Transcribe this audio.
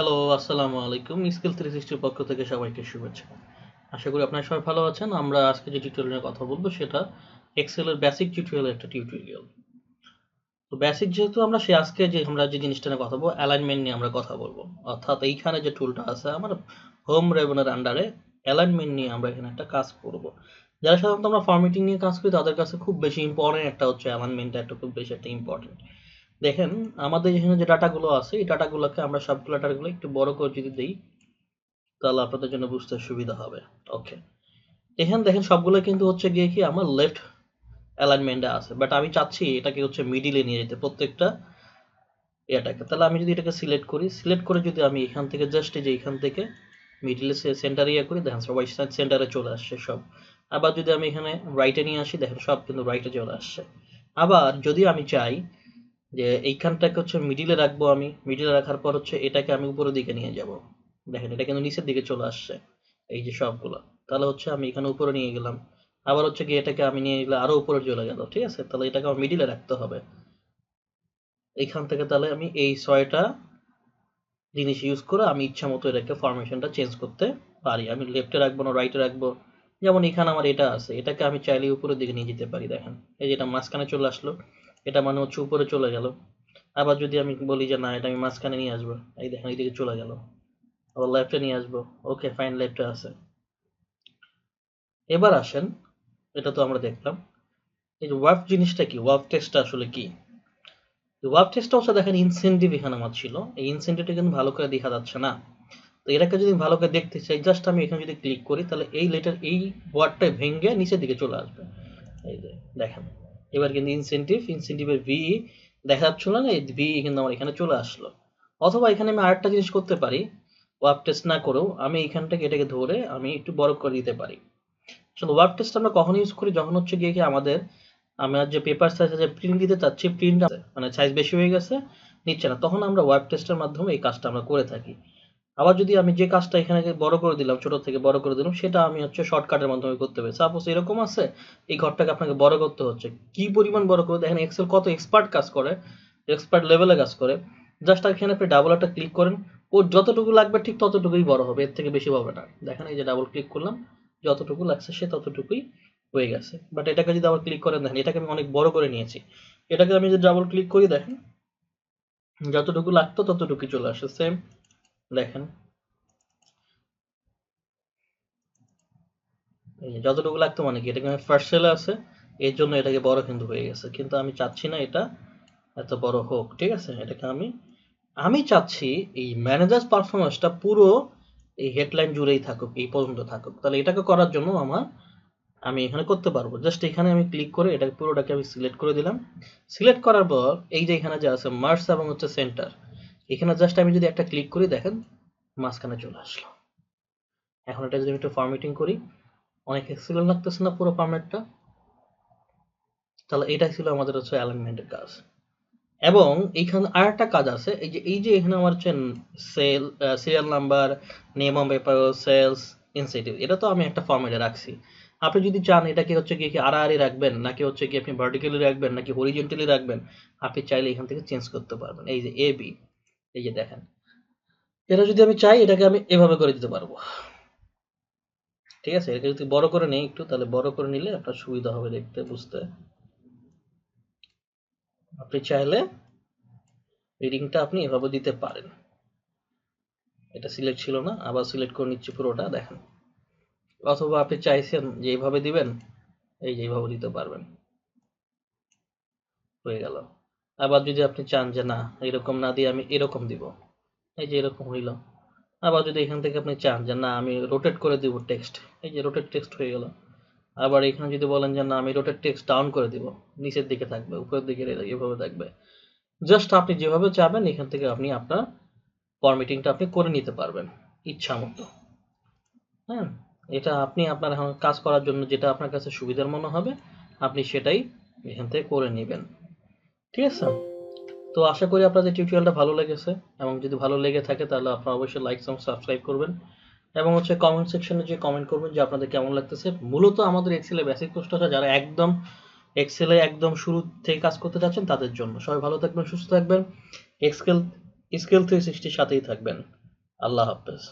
Hello, আসসালামু আলাইকুম। Skill 360 এর পক্ষ থেকে সবাইকে শুভেচ্ছা। আশা করি আপনারা সবাই ভালো আছেন। আমরা আজকে যে টিউটোরিয়াল নিয়ে কথা বলবো সেটা এক্সেল এর বেসিক টিউটোরিয়ালের একটা টিউটোরিয়াল। তো বেসিক যেহেতু আজকে আমরা যে জিনিসটা নিয়ে কথা বলবো অ্যালাইনমেন্ট নিয়ে আমরা কথা বলবো। অর্থাৎ এইখানে যে টুলটা আছে আমার হোম রেভেনের আন্ডারে অ্যালাইনমেন্ট নিয়ে আমরা এখানে একটা কাজ করব। যারা সাধারণত আমরা ফরম্যাটিং নিয়ে কাজ করি তাদের কাছে খুব বেশি ইম্পর্টেন্ট একটা হচ্ছে অ্যালাইনমেন্টটা একটা খুব বেশি একটা ইম্পর্টেন্ট। দেখেন আমাদের এখানে যে ডাটাগুলো আছে এই ডাটাগুলোকে আমরা সবগুলো ডাটাগুলো একটু বড় করে যদি দেই তাহলে আপনাদের জন্য বুঝতে সুবিধা হবে। ওকে, এখানে দেখেন সবগুলো কিন্তু হচ্ছে গিয়ে কি আমার লেফট অ্যালাইনমেন্টে আছে, বাট আমি চাচ্ছি এটাকে হচ্ছে মিডিলে নিয়ে যেতে প্রত্যেকটা এটাকে। তাহলে আমি যদি এটাকে সিলেক্ট করি, সিলেক্ট করে যদি আমি এখান থেকে জাস্ট এই যে এখান থেকে মিডিলে সেন্টার ইয়ে করি, দেখেন সবাই সেন্টারে চলে আসছে সব। আবার যদি আমি এখানে রাইটে নিয়ে আসি, দেখেন সব কিন্তু রাইটে চলে আসছে। আবার যদি আমি চাই যে এইখানটাকে হচ্ছে মিডিলে রাখবো, আমি মিডিলে রাখার পর হচ্ছে এটাকে আমি উপরের দিকে নিয়ে যাব, দেখেন এটা কিন্তু নিচের দিকে চলে আসছে এই যে সবগুলো। তাহলে হচ্ছে আমি এখানে উপরে নিয়ে গেলাম, আবার হচ্ছে কি এটাকে আমি নিয়ে গেলে আরো উপরে চলে গেল। ঠিক আছে, তাহলে এটাকে আমার মিডিলে রাখতে হবে এইখান থেকে। তাহলে আমি এই 6টা জিনিস ইউজ করে আমি ইচ্ছা মতো এটাকে ফরমেশনটা চেঞ্জ করতে পারি। আমি লেফটে রাখবো না রাইটে রাখবো, যেমন এখানে আমার এটা আছে, এটাকে আমি চাইলে উপরের দিকে নিয়ে যেতে পারি। দেখেন এই যে এটা মাঝখানে চলে আসলো, এটা মানে হচ্ছে উপরে চলে গেল। আবার যদি আমি বলি যে না এটা আমি মাঝখানে নিয়ে আসবো, এই দেখেন এইদিকে চলে গেল। আবার লেফটে নিয়ে আসবো, ওকে ফাইন লেফটে আছে। এবার আসেন, এটা তো আমরা দেখলাম। এই যে ওয়ার্ক জিনিসটা কি, ওয়ার্ক টেস্টটা আসলে কি? ওয়ার্ক টেস্টটা হচ্ছে দেখেন ইনসেন্টিভ এখানে আমার ছিল, এই ইনসেন্টিভটা কিন্তু ভালো করে দেখা যাচ্ছে না। তো এটাকে যদি ভালো করে দেখতে চাই, জাস্ট আমি এখানে যদি ক্লিক করি তাহলে এই লেটার এই ওয়ার্ডটা ভেঙে নিচের দিকে চলে আসবে। এই যে দেখেন এবার কিন্তু ইনসেন্টিভের ভি দেখা যাচ্ছিল না, এই ভি কিন্তু আমার এখানে চলে আসলো। অথবা এখানে আমি আরেকটা জিনিস করতে পারি, ওয়ার্ক টেস্ট না করেও আমি এখানটাকে এটাকে ধরে আমি একটু বড় করে দিতে পারি। আসলে ওয়ার্ক টেস্ট আমরা কখন ইউজ করি, যখন হচ্ছে গিয়ে কি আমার যে পেপার সাইজ যে প্রিন্ট দিতে চাচ্ছি, প্রিন্ট মানে সাইজ বেশি হয়ে গেছে নিচ্ছে না, তখন আমরা ওয়ার্ক টেস্টের মাধ্যমে এই কাজটা আমরা করে থাকি। আবার যদি আমি যে কাজটা এখানে বড় করে দিলাম, ছোট থেকে বড় করে দিলাম, সেটা আমি হচ্ছে শর্টকাটের মাধ্যমে করতে পারি। সাপোজ এরকম আছে, এই ঘরটাকে আপনাকে বড় করতে হচ্ছে, কি পরিমাণ বড় করে দেখেন এক্সেল কত এক্সপার্ট কাজ করে, এক্সপার্ট লেভেলে কাজ করে। জাস্ট এখানে আপনি ডাবল একটা ক্লিক করেন, ওর যতটুকু লাগবে ঠিক ততটুকুই বড় হবে, এর থেকে বেশি হবে না। দেখেন এই যে ডাবল ক্লিক করলাম, যতটুকু লাগছে সে ততটুকুই হয়ে গেছে। বাট এটাকে যদি আবার ক্লিক করেন, দেখেন এটাকে আমি অনেক বড় করে নিয়েছি, এটাকে আমি যদি ডাবল ক্লিক করি দেখেন যতটুকু লাগতো ততটুকুই চলে আসে সেম। দেখেন এই যতটুকু লাগতো মানে কি, এটা কিন্তু ফার্স্ট সেলে আছে, এর জন্য এটাকে বড় কিন্তু হয়ে গেছে। কিন্তু আমি চাচ্ছি না এটা এত বড় হোক। ঠিক আছে, এটাকে আমি আমি চাচ্ছি এই ম্যানেজার্স পারফরমেন্সটা পুরো এই হেডলাইন জুড়েই থাকুক, এই পর্যন্ত থাকুক। তাহলে এটাকে করার জন্য আমি এখানে করতে পারবো, জাস্ট এখানে আমি ক্লিক করে এটা পুরোটাকে আমি সিলেক্ট করে দিলাম। সিলেক্ট করার পর এই যে এখানে যে আছে মার্জ এবং হচ্ছে সেন্টার, এখানে জাস্ট আমি যদি একটা ক্লিক করি দেখেন মাঝখানে চলে আসলো। এখন এটা যদি একটু ফরম্যাটিং করি, অনেক এক্সিলেন্ট লাগতেছে না পুরো ফরম্যাটটা? তাহলে এটাই ছিল আমাদের হচ্ছে অ্যালাইনমেন্টের কাজ। এবং এইখানে আরেকটা কাজ আছে, এই যে এখানে আমার হচ্ছে sale, serial number, name of paper, sales, incentive, এটা তো আমি একটা ফরম্যাটে রাখছি। আপনি যদি চান এটাকে হচ্ছে কি আড়াআড়ি রাখবেন, নাকি হচ্ছে কি আপনি ভার্টিক্যালি রাখবেন, নাকি হরিজন্টালি রাখবেন, আপনি চাইলে এখান থেকে চেঞ্জ করতে পারবেন। এই যে এ বি, এই যে দেখেন এটা যদি আমি চাই এটাকে আমি এভাবে করে দিতে পারবো। ঠিক আছে, এটা যদি বড় করে নেই একটু, তাহলে বড় করে নিলে আপনার সুবিধা হবে দেখতে বুঝতে। আপনি চাইলে রিডিংটা আপনি এভাবে দিতে পারেন। এটা সিলেক্ট ছিল না, আবার সিলেক্ট করে নিচ্ছি পুরোটা, দেখেন। অথবা আপনি চাইছেন যে এইভাবে দিবেন, এই যে এইভাবে দিতে পারবেন, হয়ে গেল। আবার যদি আপনি চান যে না এরকম না দিয়ে আমি এরকম দিব, এই যে এরকম হইল। আবার যদি এখান থেকে আপনি চান যে না আমি রোটেট করে দিব টেক্সট, এই যে রোটেট টেক্সট হয়ে গেল। আবার এখানে যদি বলেন যে না আমি রোটেট টেক্সট ডাউন করে দিব, নিচের দিকে থাকবে, উপরের দিকে এভাবে থাকবে। জাস্ট আপনি যেভাবে চাবেন এখান থেকে আপনি আপনার ফরম্যাটিংটা আপনি করে নিতে পারবেন ইচ্ছা মতো। হ্যাঁ, এটা আপনি আপনার এখন কাজ করার জন্য যেটা আপনার কাছে সুবিধার মনে হবে আপনি সেটাই এখান থেকে করে নেবেন। ঠিক আছে, তো আশা করি আপনাদের টিউটোরিয়ালটা ভালো লেগেছে, এবং যদি ভালো লেগে থাকে তাহলে আপনারা অবশ্যই লাইক এবং সাবস্ক্রাইব করবেন, এবং হচ্ছে কমেন্ট সেকশনে যে কমেন্ট করবেন যে আপনাদের কেমন লাগতেছে। মূলত আমাদের এক্সেলে বেসিক কোর্সটা যারা একদম এক্সেলে একদম শুরু থেকে কাজ করতে যাচ্ছেন তাদের জন্য। সবাই ভালো থাকবেন, সুস্থ থাকবেন, এক্সেল স্কিল 360 সাথেই থাকবেন। আল্লাহ হাফেজ।